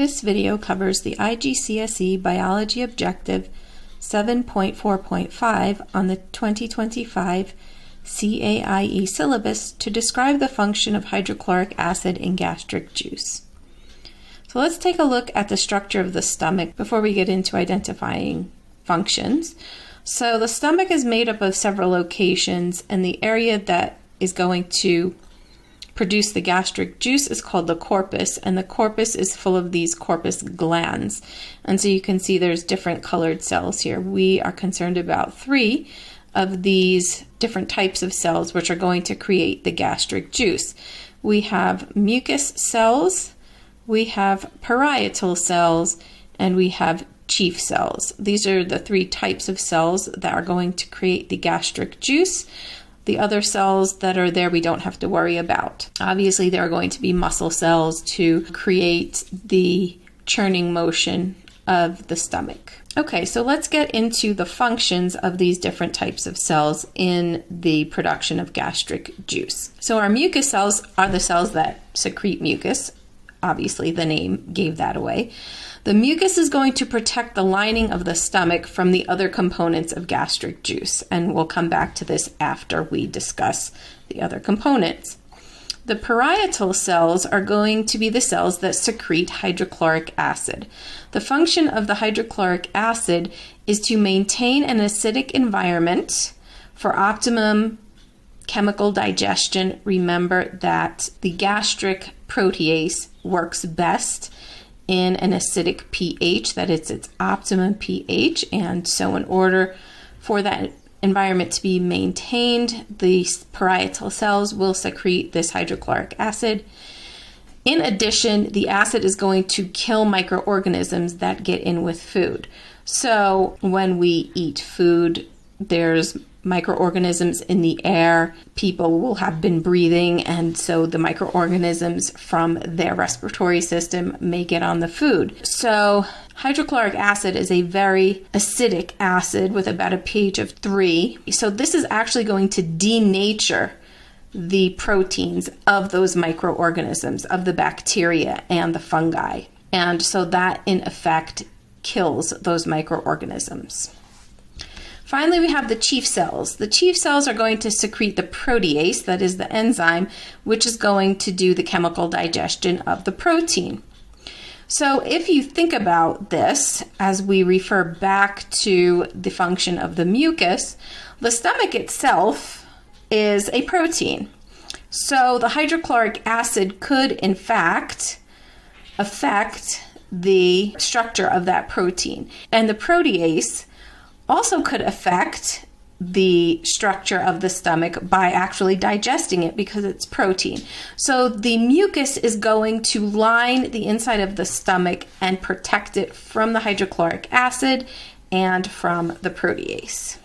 This video covers the IGCSE Biology Objective 7.4.5 on the 2025 CAIe syllabus to describe the function of hydrochloric acid in gastric juice. So let's take a look at the structure of the stomach before we get into identifying functions. So the stomach is made up of several locations, and the area that is going to produce the gastric juice is called the corpus, and the corpus is full of these corpus glands. And so you can see there's different colored cells here. We are concerned about 3 of these different types of cells which are going to create the gastric juice. We have mucus cells, we have parietal cells, and we have chief cells. These are the 3 types of cells that are going to create the gastric juice. The other cells that are there we don't have to worry about. Obviously there are going to be muscle cells to create the churning motion of the stomach. Okay, so let's get into the functions of these different types of cells in the production of gastric juice. So our mucus cells are the cells that secrete mucus. Obviously the name gave that away. The mucus is going to protect the lining of the stomach from the other components of gastric juice, and we'll come back to this after we discuss the other components. The parietal cells are going to be the cells that secrete hydrochloric acid. The function of the hydrochloric acid is to maintain an acidic environment for optimum chemical digestion. Remember that the gastric protease works best in an acidic pH, that it's its optimum pH, and so in order for that environment to be maintained, the parietal cells will secrete this hydrochloric acid. In addition, the acid is going to kill microorganisms that get in with food. So when we eat food, there's microorganisms in the air. People will have been breathing, and so the microorganisms from their respiratory system may get on the food. So hydrochloric acid is a very acidic acid with about a pH of 3. So this is actually going to denature the proteins of those microorganisms, of the bacteria and the fungi. And so that in effect kills those microorganisms. Finally, we have the chief cells. The chief cells are going to secrete the protease, that is the enzyme, which is going to do the chemical digestion of the protein. So if you think about this, as we refer back to the function of the mucus, the stomach itself is a protein. So the hydrochloric acid could, in fact, affect the structure of that protein. And the protease also could affect the structure of the stomach by actually digesting it because it's protein. So the mucus is going to line the inside of the stomach and protect it from the hydrochloric acid and from the protease.